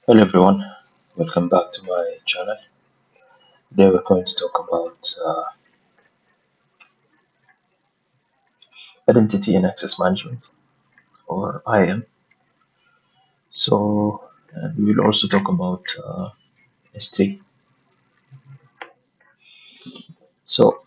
Hello everyone, welcome back to my channel. Today we're going to talk about identity and access management, or IAM. We will also talk about S3. So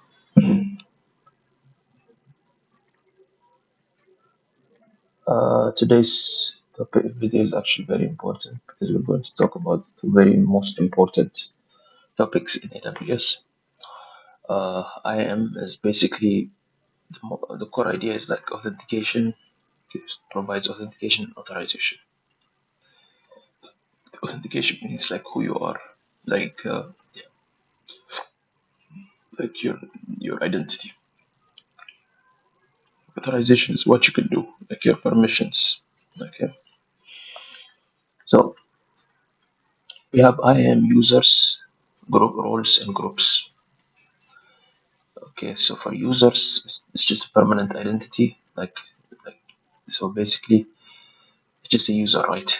today's topic video is actually very important because we're going to talk about the very most important topics in AWS. IAM is basically the core idea is like authentication. It provides authentication and authorization. Authentication means like who you are, like like your identity. Authorization is what you can do, like your permissions. Okay, so we have IAM users, group roles, and groups. Okay, so for users, it's just a permanent identity, like so basically it's just a user, right?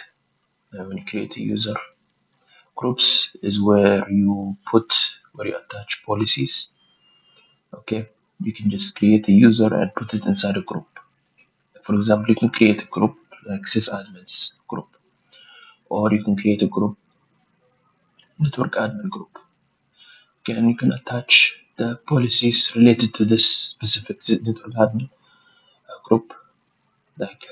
When you create a user, groups is where you attach policies. Okay, you can just create a user and put it inside a group. For example, you can create a group like sysadmins group, or you can create a group, network admin group. Okay, and you can attach the policies related to this specific network admin group. Like,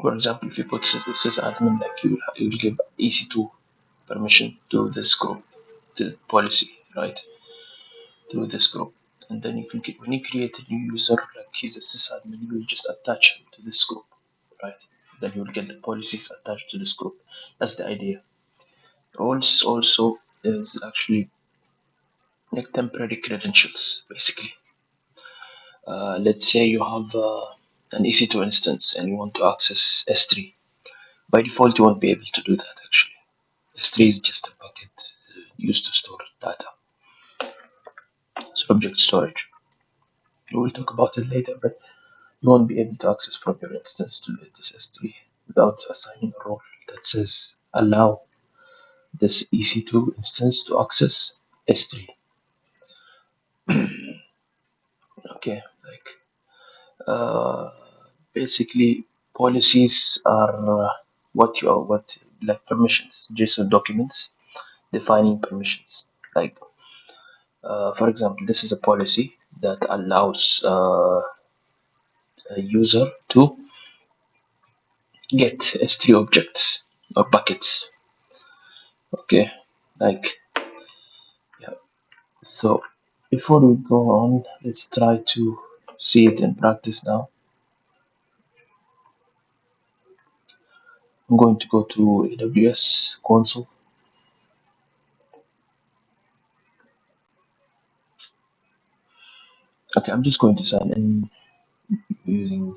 for example, if you put sysadmin, like you will give EC2 permission to this group, the policy, right, to this group. And then you can when you create a new user, like he's a sysadmin, you will just attach him to this group, right? Then you will get the policies attached to this group. That's the idea. Roles also is actually like temporary credentials, basically. Let's say you have an EC2 instance and you want to access S3. By default, you won't be able to do that actually. S3 is just a bucket used to store data. It's object storage. We will talk about it later, but you won't be able to access from your instance to this S3 without assigning a role that says allow this EC2 instance to access S3. Okay, like uh, basically policies are what like permissions, JSON documents defining permissions. Like for example, this is a policy that allows a user to get S3 objects or buckets. Okay, like yeah. So before we go on, let's try to see it in practice now. I'm going to go to AWS console. Okay, I'm just going to sign in using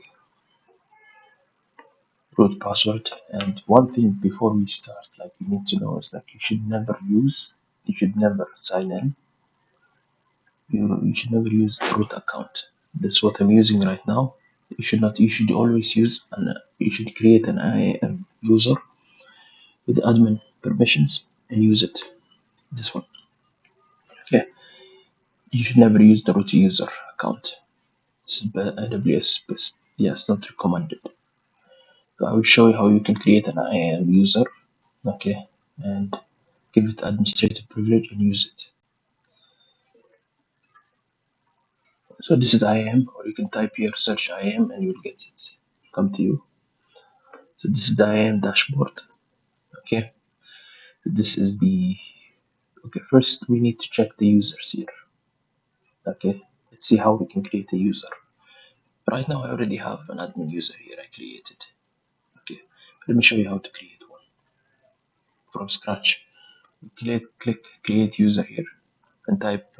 root password. And one thing before we start, like you need to know is like you should never sign in. You should never use root account. That's what I'm using right now. You should not. You should always use you should create an IAM user with admin permissions and use it. This one. Okay. You should never use the root user account. This is AWS best. Yes, not recommended. So I will show you how you can create an IAM user. Okay, and give it administrative privilege and use it. So this is IAM, or you can type here search IAM and you'll get it come to you. So this is the IAM dashboard. Okay, this is the first we need to check the users here. Okay, let's see how we can create a user. Right now I already have an admin user here I created. Okay, let me show you how to create one from scratch. Click create user here and type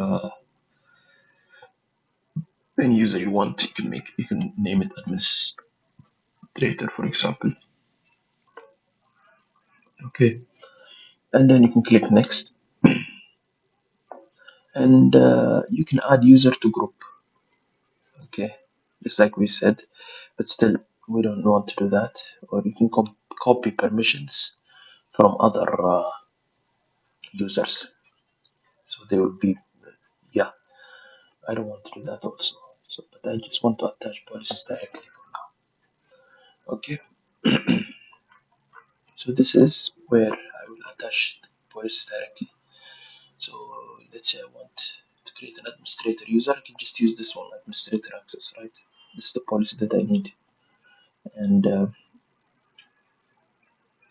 any user you want. You can name it administrator, for example. Okay, and then you can click next, and you can add user to group. Okay, just like we said, but still we don't want to do that. Or you can copy permissions from other users. So they will be, yeah, I don't want to do that also. So, but I just want to attach policies directly for now. Okay. So this is where I will attach the policies directly. So let's say I want to create an administrator user. I can just use this one, administrator access, right? This is the policy that I need. And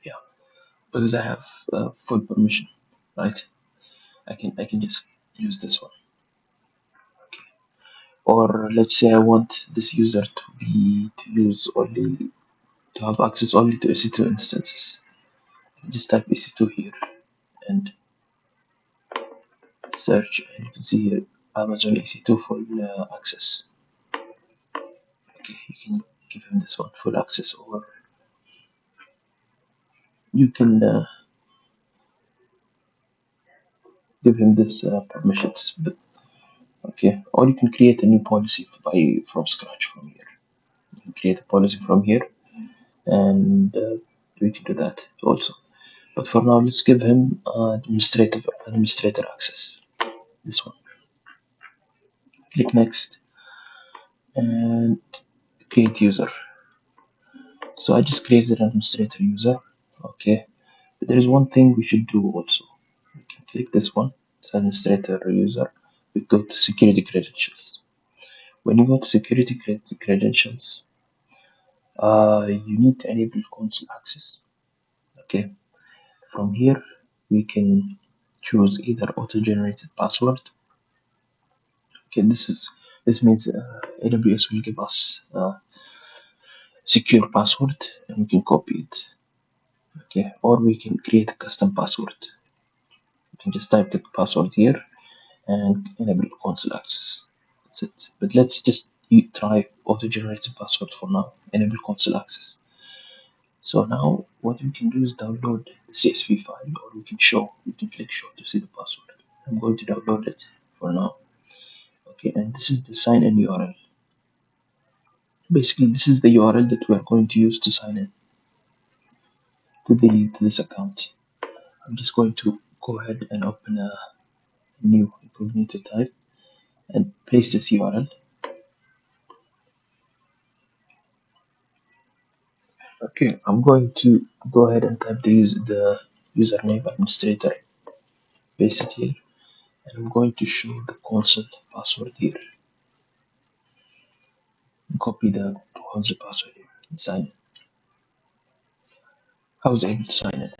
yeah, because I have full permission, right? I can just use this one. Okay. Or let's say I want this user to use only to have access only to EC2 instances. Just type EC2 here and search, and you can see here Amazon EC2 full access. Okay, you can give him this one full access, or you can give him this permissions. But okay, or you can create a new policy from scratch from here. You can create a policy from here, and we can do that also. But for now, let's give him administrator access. This one. Click next and create user. So I just created an administrator user. Okay. But there is one thing we should do also. We can click this one. It's administrator user. We go to security credentials. When you go to security credentials, you need to enable console access. Okay. From here, we can choose either auto-generated password. Okay, this means AWS will give us secure password, and we can copy it. Okay, or we can create a custom password. You can just type the password here and enable console access. That's it. But let's just try auto-generated password for now. Enable console access. So now what we can do is download the CSV file, or we can show. We can click show to see the password. I'm going to download it for now. Okay, and this is the sign in URL. Basically, this is the URL that we're going to use to sign in to this account. I'm just going to go ahead and open a new incognito type and paste this URL. Okay, I'm going to go ahead and type the username administrator, paste it here, and I'm going to show the console password here. Copy the console password here and sign in. I was able to sign in.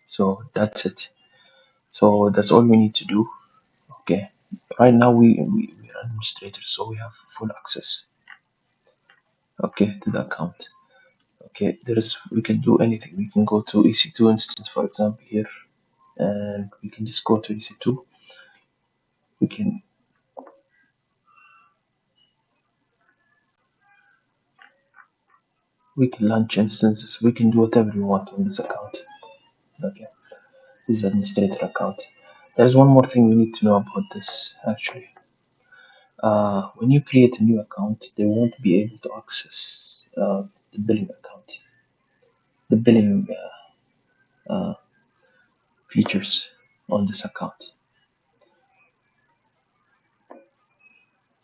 So that's it. So that's all we need to do. Okay. Right now we are administrators, so we have full access. Okay, to the account. Okay, we can do anything. We can go to EC2 instance, for example, here, and we can just go to EC2. We can launch instances. We can do whatever we want on this account. Okay, this is administrator account. There's one more thing we need to know about this actually. When you create a new account, they won't be able to access the billing account, the billing features on this account.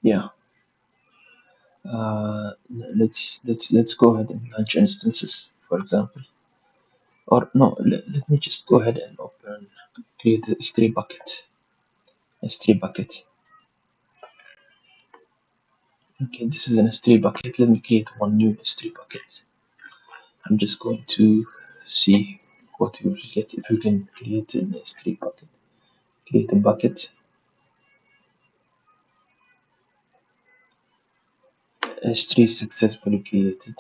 Yeah. Uh, let's go ahead and launch instances, for example. Or no, let me just go ahead and create a S3 bucket. S3 bucket. Okay, this is an S3 bucket. Let me create one new S3 bucket. I'm just going to see what we will get if we can create an S3 bucket. Create a bucket. S3 successfully created.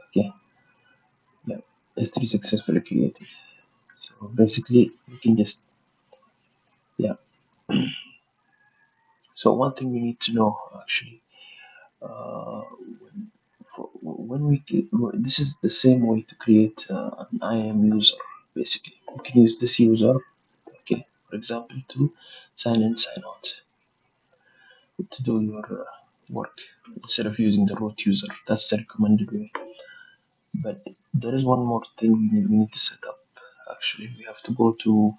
Okay, yeah, S3 successfully created. So basically, we can just, yeah. So one thing we need to know actually, uh, when this is the same way to create an IAM user. Basically, you can use this user, okay, for example, to sign in, sign out, to do work instead of using the root user. That's the recommended way. But there is one more thing we need to set up. Actually, we have to go to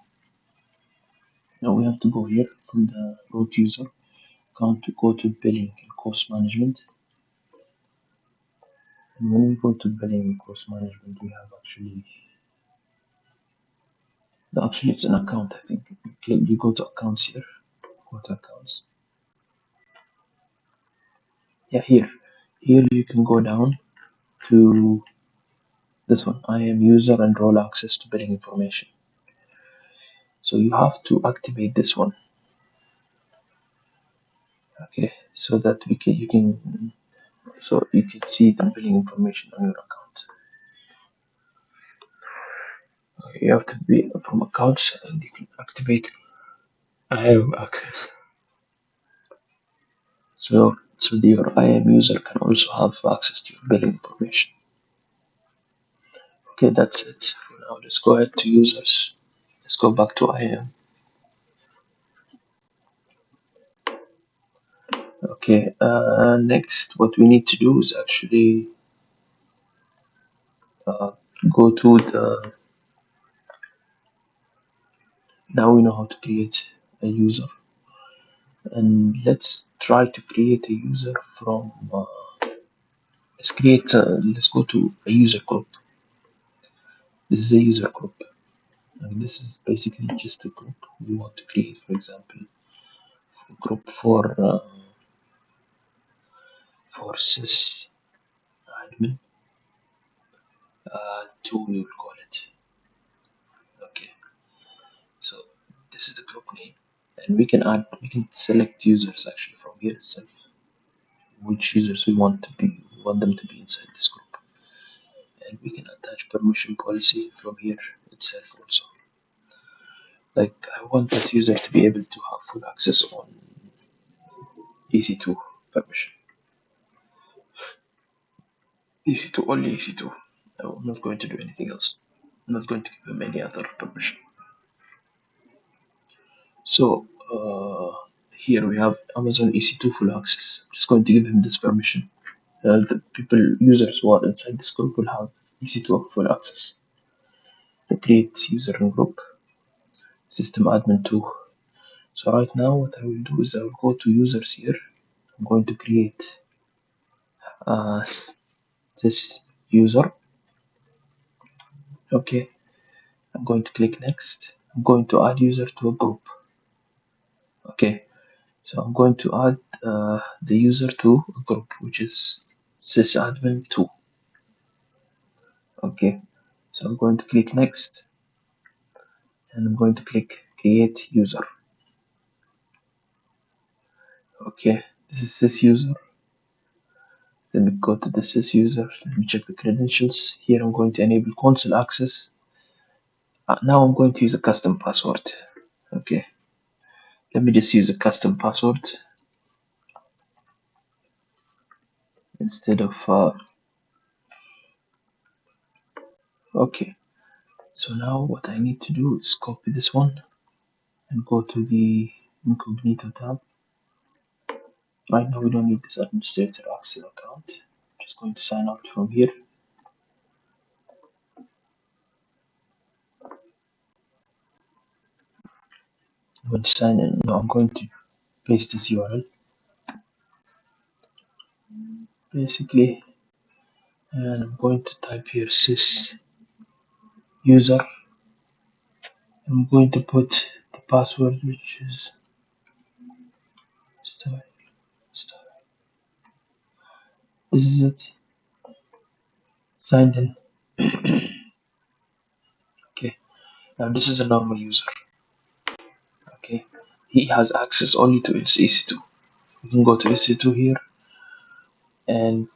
we have to go here from the root user account to go to billing and cost management. And when we go to billing and cost management, we have actually it's an account. I think you go to accounts here. Go to accounts. Yeah, here you can go down to this one. IAM user and role access to billing information. So you have to activate this one. Okay, so that you can see the billing information on your account. Okay, you have to be from accounts and you can activate IAM access. So your IAM user can also have access to your billing information. Okay, that's it for now. Let's go ahead to users. Let's go back to IAM. Okay, next what we need to do is actually go to the, now we know how to create a user, and let's try to create a user from let's go to a user group. This is a user group, and this is basically just a group we want to create. For example, a group for sys admin 2, we will call it. Okay, so this is the group name, and we can select users actually from here itself, which users we want them to be inside this group, and we can attach permission policy from here itself also. Like, I want this user to be able to have full access on EC2 permission. EC2, only EC2. I'm not going to do anything else. I'm not going to give him any other permission. So here we have Amazon EC2 full access. I'm just going to give him this permission. The users who are inside this group will have EC2 full access. The create user and group, system admin 2. So right now what I will do is I will go to users here. I'm going to create this user. Okay, I'm going to click next. I'm going to add user to a group. Okay, so I'm going to add the user to a group, which is sysadmin 2. Okay, so I'm going to click next, and I'm going to click create user. Okay, this is sys user. Then we go to the sys user. Let me check the credentials. Here I'm going to enable console access. Now I'm going to use a custom password. Okay, let me just use a custom password instead of okay. So now what I need to do is copy this one and go to the incognito tab. Right now we don't need this administrator access account. I'm just going to sign out from here. I'm going to sign in. Now I'm going to paste this URL basically, and I'm going to type here sys user. I'm going to put the password, which is style. This is it. Signed in. Okay, now this is a normal user. Okay, he has access only to its EC2. We can go to EC2 here, and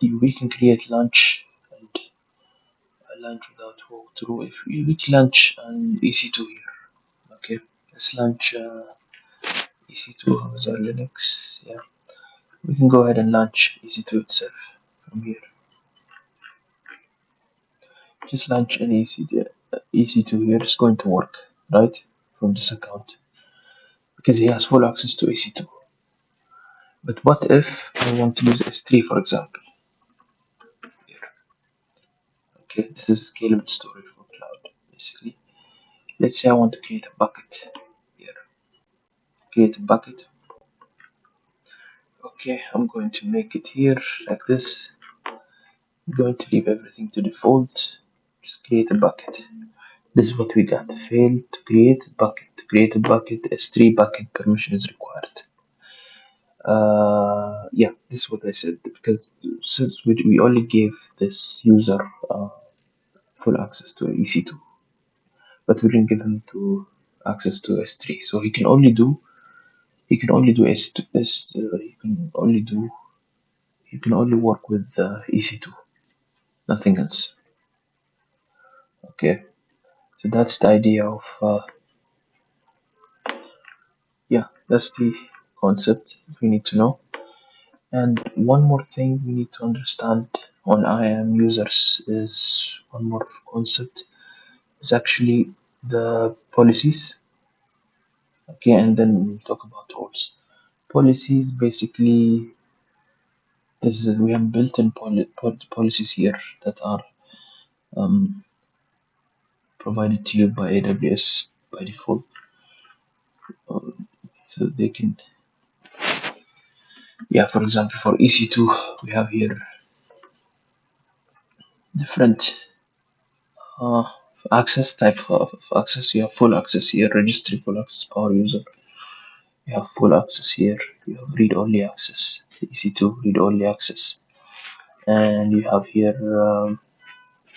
we can create lunch and a lunch without walkthrough. If we can launch an EC2 here. Okay, let's launch EC2 Amazon Linux. Yeah, we can go ahead and launch EC2 itself from here. Just launch an EC2 here. It's going to work right from this account because he has full access to EC2. But what if I want to use S3, for example? Okay, this is scalable storage for cloud, basically. Let's say I want to create a bucket here. Create a bucket. Okay, I'm going to make it here like this. I'm going to leave everything to default. Just create a bucket. This is what we got. Failed to create a bucket. To create a bucket, S3 bucket permission is required. Yeah, this is what I said because since we only gave this user full access to EC2, but we didn't give him to access to S3, so he can only do S2, he can only work with EC2, nothing else. Okay, so that's the idea of yeah, that's the concept we need to know. And one more thing we need to understand on IAM users is one more concept is actually the policies. Okay, and then we'll talk about roles. Policies basically this is we have built-in policies here that are um, provided to you by AWS by default, so they can yeah. For example, for EC2 we have here different uh, access type of access. You have full access here, registry full access, power user. You have full access here. You have read-only access, EC2 read-only access, and you have here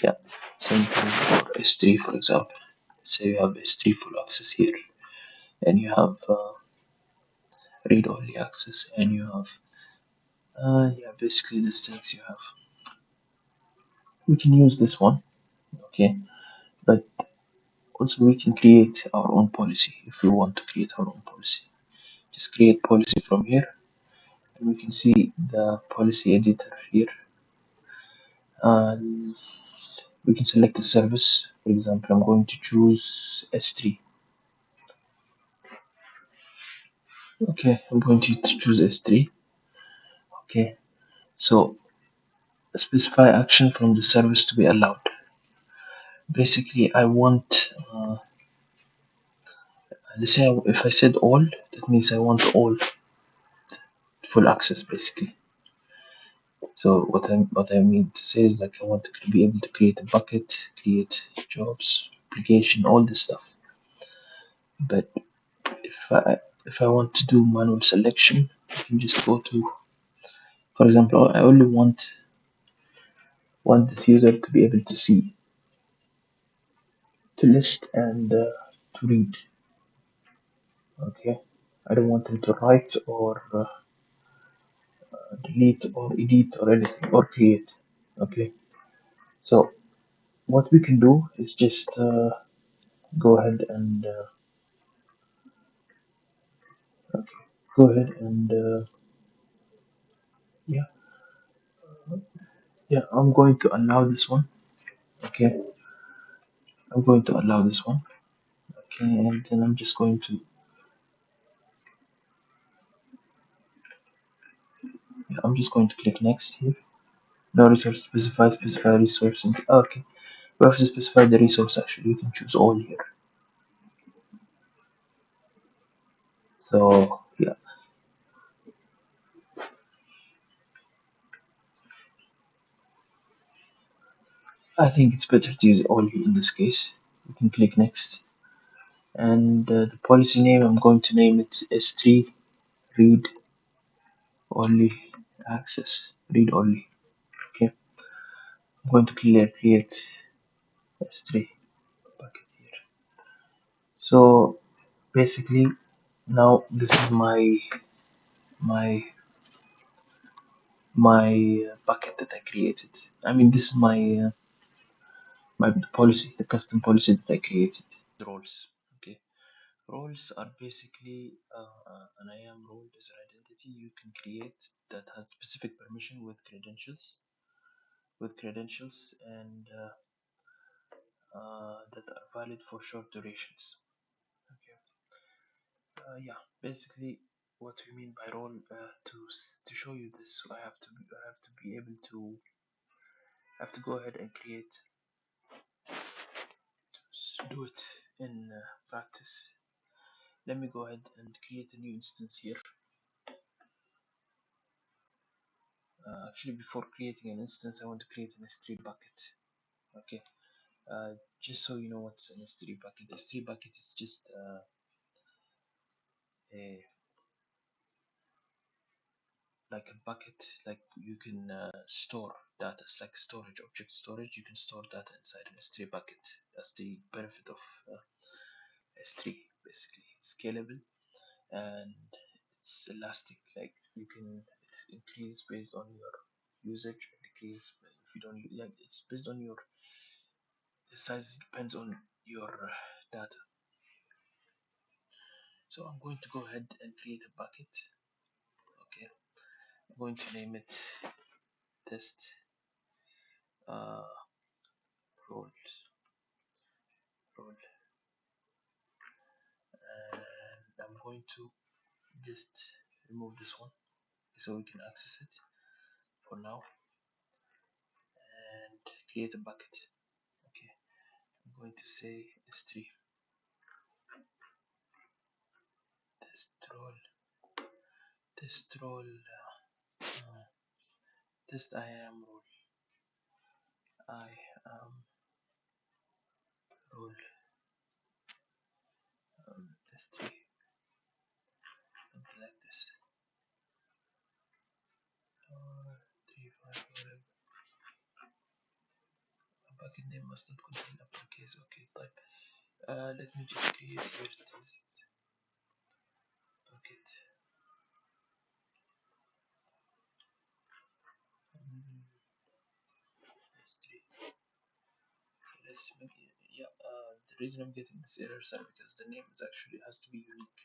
yeah, same thing for S3 for example. Say you have S3 full access here, and you have read-only access, and you have yeah, basically these things you have. We can use this one, okay, but also we can create our own policy if we want to create our own policy. Just create policy from here, and we can see the policy editor here. And we can select a service. For example, I'm going to choose S3. Okay, I'm going to choose S3. Okay, so specify action from the service to be allowed. Basically, I want, let's say if I said all, that means I want all full access basically. So what I mean to say is like I want to be able to create a bucket, create jobs, application, all this stuff. But if I want to do manual selection, I can just go to, for example, I only want this user to be able to see, to list, and to read. Okay, I don't want him to write or delete or edit or anything or create. Okay, so what we can do is just go ahead and okay, go ahead and yeah, yeah, I'm going to allow this one. Okay, I'm going to allow this one. Okay, and then I'm just going to yeah, I'm just going to click next here. No resource specify resource. Okay, we have to specify the resource actually. We can choose all here. So yeah, I think it's better to use all here in this case. We can click next, and the policy name I'm going to name it S3 read only access. Read only. Okay, I'm going to create S3 bucket here. So basically, now this is my bucket that I created. I mean, this is my policy, the custom policy that I created. Roles. Okay. Roles are basically an IAM role is an identity you can create that has specific permission with credentials and that are valid for short durations. Okay. Yeah. Basically, what we mean by role. To show you this, I have to be able to have to go ahead and do it in practice. Let me go ahead and create a new instance here. Actually, before creating an instance, I want to create an S3 bucket. Okay. Just so you know what's an S3 bucket. S3 bucket is just a like a bucket, like you can store data. It's like storage, object storage. You can store data inside an S3 bucket. That's the benefit of S3. Basically, it's scalable and it's elastic. Like you can increase based on your usage, decrease if you don't. Like it's based on your the size depends on your data. So I'm going to go ahead and create a bucket. Okay, I'm going to name it test uh, role role, and I'm going to just remove this one so we can access it for now and create a bucket. Okay, I'm going to say S3 test role test role test IAM role IAM role S3, something like this. 3 5 whatever. Bucket name must not contain uppercase. Okay, type. Let me just create here test bucket. S3. Let's make it. Yeah. The reason I'm getting this error is because the name is actually has to be unique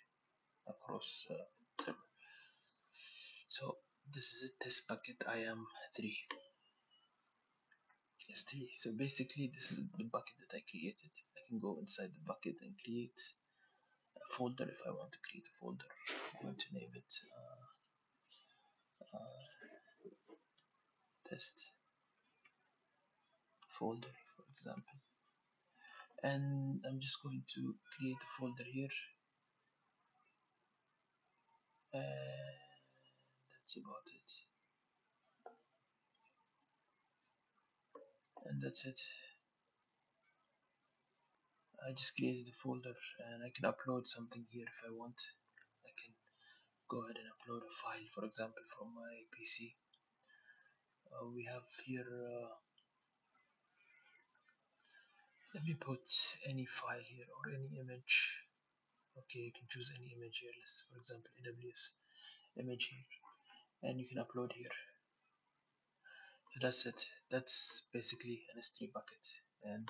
across server. So this is it. Test bucket IAM 3. S3. So basically, this is the bucket that I created. I can go inside the bucket and create a folder if I want to create a folder. I'm going to name it test folder, for example. And I'm just going to create a folder here, and that's about it. And that's it. I just created a folder, and I can upload something here if I want. I can go ahead and upload a file, for example, from my PC. We have here. Let me put any file here or any image. Okay, you can choose any image here. Let's, for example, AWS image here, and you can upload here. So that's it. That's basically an S3 bucket, and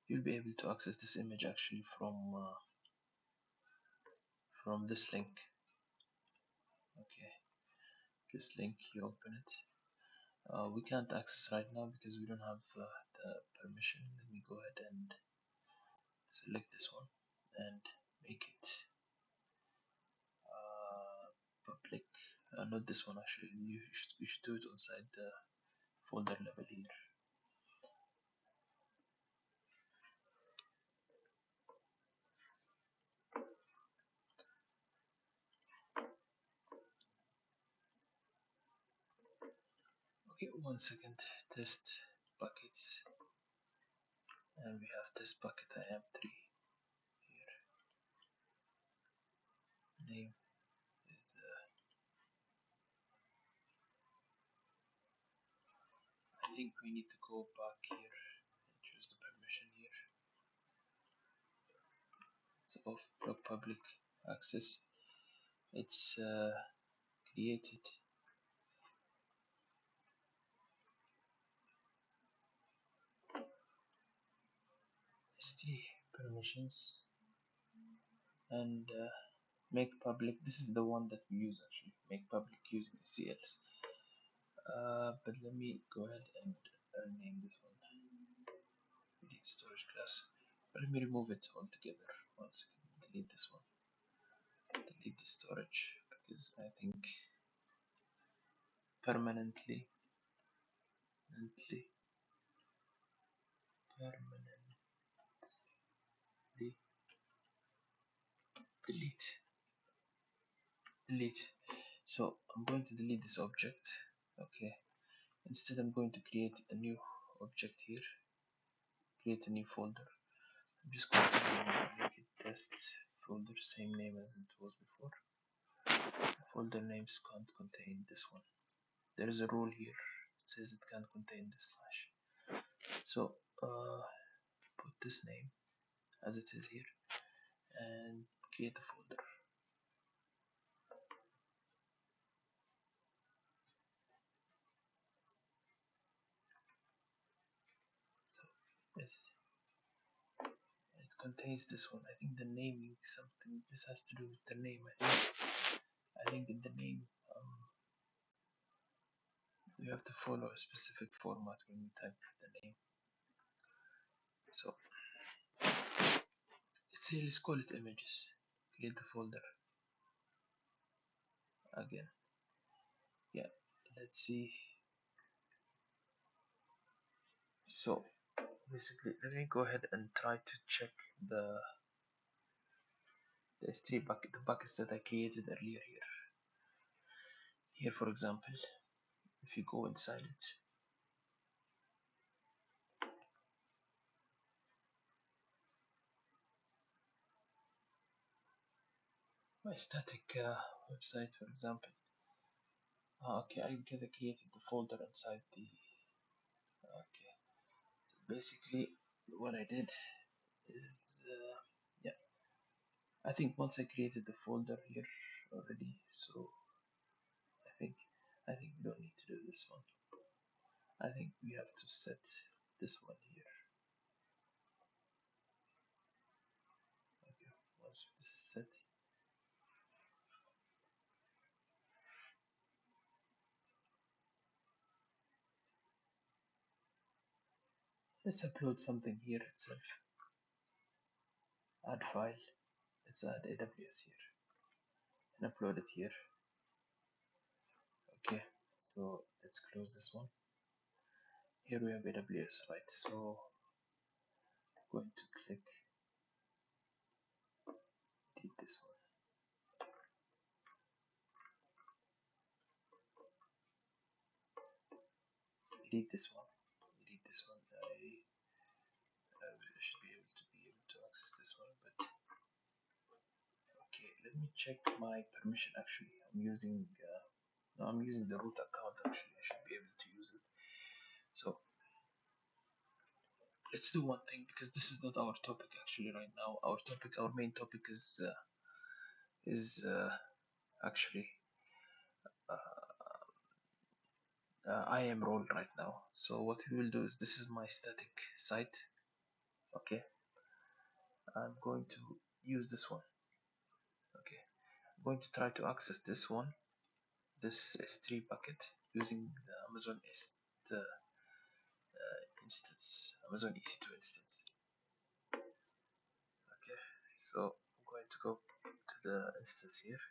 you'll be able to access this image actually from this link. Okay, this link, you open it. We can't access right now because we don't have the permission. Let me go ahead and select this one and make it public. Not this one actually. You should do it inside the folder level here. Okay, 1 second. Test buckets, and we have test bucket IAM 3 here. Name is I think we need to go back here and choose the permission here. It's off public access. It's created. SD permissions and make public. This is the one that we use actually. Make public using CLs. But let me go ahead and name this one. Delete storage class. But let me remove it altogether. 1 second. Delete this one. Delete the storage is, I think, permanently delete. So I'm going to delete this object. Okay. Instead, I'm going to create a new object here. Create a new folder. I'm just going to make it test folder, same name as it was before. Folder names can't contain this one. There is a rule here. It says it can't contain this slash. So put this name as it is here and create a folder. So it contains this one. I think the naming something. This has to do with the name. I think in the name you have to follow a specific format when you type the name. So let's call it images. Create the folder again. Yeah, let's see. So basically, let me go ahead and try to check the S3 bucket, the buckets that I created earlier here. Here, for example, if you go inside it, my static website, for example. Okay, because I created the folder inside the. Okay, so basically, what I did is, yeah, I think once I created the folder here already, so I think we don't need to do this one. I think we have to set this one here. Okay, once this is set, let's upload something here itself. Add file. Let's add AWS here and upload it here. Okay, so let's close this one. Here we have AWS, right? So I'm going to click delete this one. Delete this one. Delete this one. I should be able to access this one, but okay. Let me check my permission. Actually, I'm using no, I'm using the root account. Actually, I should be able to use it. So let's do one thing because this is not our topic actually right now. Our main topic is actually IAM role right now. So what we will do is this is my static site. Okay, I'm going to use this one. Okay, I'm going to try to access this one, this S3 bucket using the Amazon instance, Amazon EC2 instance. Okay, so I'm going to go to the instance here.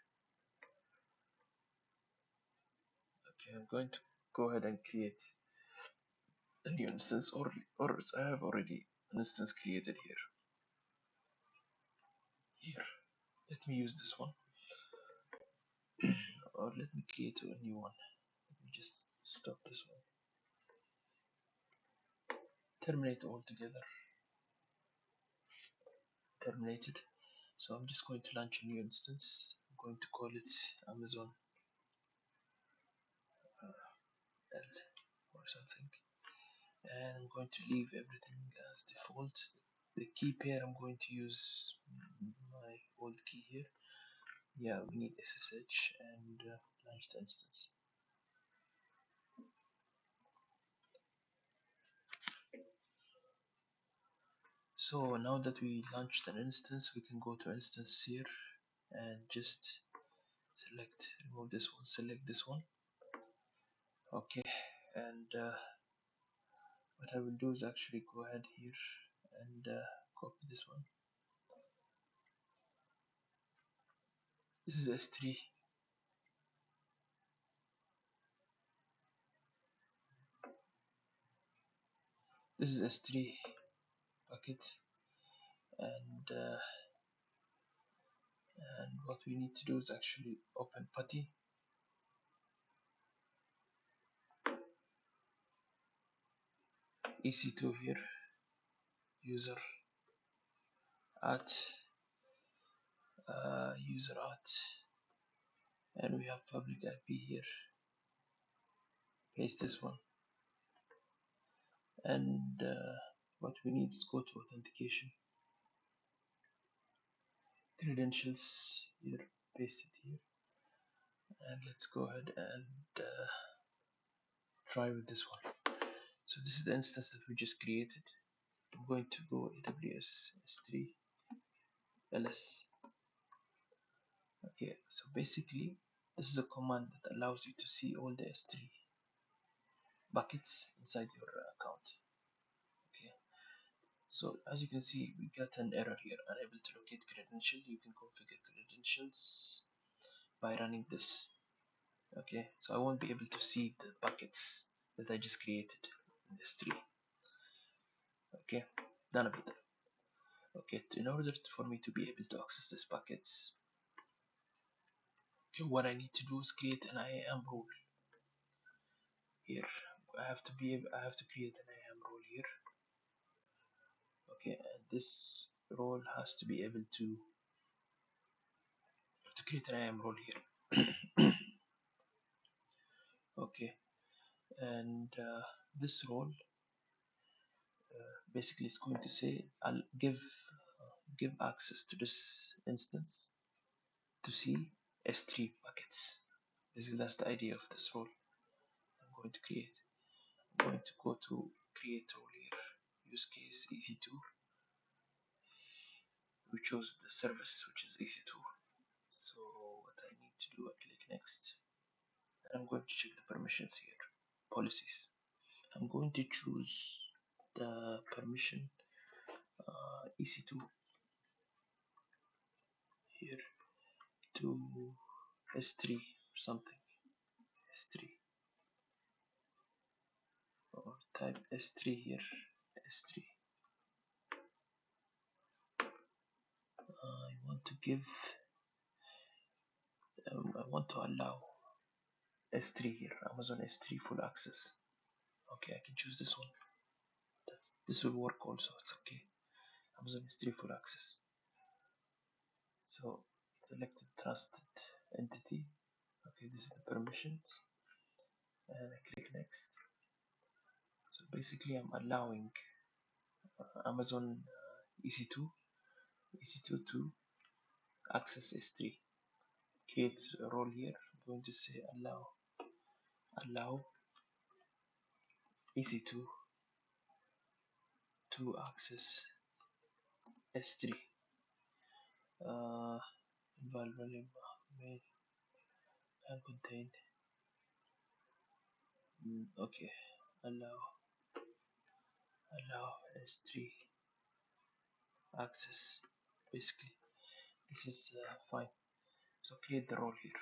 Okay, I'm going to go ahead and create a new instance, or I have already an instance created here. Here, let me use this one, or let me create a new one. Let me just stop this one. Terminate altogether. Terminated. So I'm just going to launch a new instance. I'm going to call it Amazon L or something, and I'm going to leave everything as default. The key pair, I'm going to use my old key here. Yeah, we need SSH and launch the instance. So now that we launched an instance, we can go to instance here and just remove this one, select this one. Okay, and what I will do is actually go ahead here and copy this one. This is S3. This is S3 bucket, and what we need to do is actually open putty. EC2 here, user at user at, and we have public IP here. Paste this one, and what we need is go to authentication, credentials here, paste it here, and let's go ahead and try with this one. So this is the instance that we just created. I'm going to go AWS S3 ls. Okay, so basically this is a command that allows you to see all the S3 buckets inside your account. Okay, so as you can see, we got an error here, unable to locate credential. You can configure credentials by running this. Okay, so I won't be able to see the buckets that I just created in S3. Okay, none of it. Okay, in order for me to be able to access these buckets, okay, what I need to do is create an IAM role here. I have to create an IAM role here. Okay, and this role has to be able to create an IAM role here. Okay, and this role basically is going to say I'll give access to this instance to see S3 buckets. Basically, that's the idea of this role I'm going to create. I'm going to go to create role here, use case EC2. We chose the service, which is EC2. So what I need to do, I click next. I'm going to check the permissions here, policies. I'm going to choose the permission EC2 here to S3 or something, S3, or type S3 here, S3. I want to give, I want to allow S3 here, Amazon S3 full access. Okay, I can choose this one. This will work also, it's okay. Amazon S3 full access. So select the trusted entity. Okay, this is the permissions, and I click next. So basically, I'm allowing Amazon EC2 to access S3. Create a role here. I'm going to say allow EC2 to access S3. Value may can contain. Okay, allow S3 access. Basically, this is fine. So create the role here.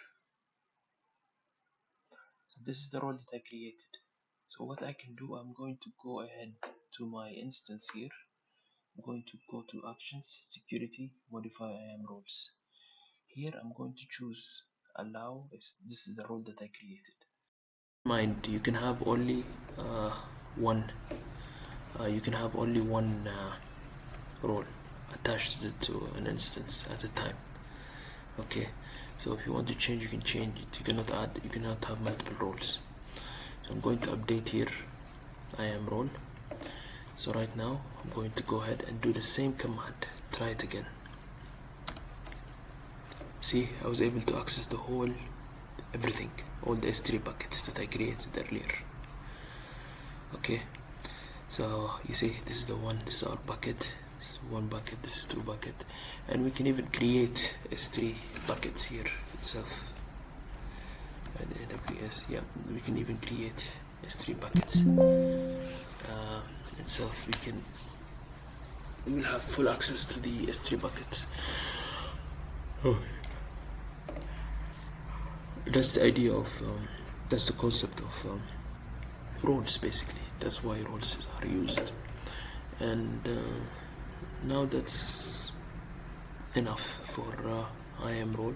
So this is the role that I created. So what I can do, I'm going to go ahead to my instance here. I'm going to go to actions, security, modify IAM roles. Here I'm going to choose allow. This is the role that I created. Mind, you can have only one. You can have only one role attached to an instance at a time. Okay, so if you want to change, you can change it. You cannot add. You cannot have multiple roles. So I'm going to update here IAM role. So right now I'm going to go ahead and do the same command. Try it again. See, I was able to access the whole everything, all the S3 buckets that I created earlier. Okay, so you see, this is the one, this is our bucket, this is one bucket, this is two bucket, and we can even create S3 buckets here itself. And AWS, yeah, we can even create S3 buckets itself. We will have full access to the S3 buckets. Oh. That's the idea of that's the concept of roles. Basically, that's why roles are used. And now that's enough for IAM role.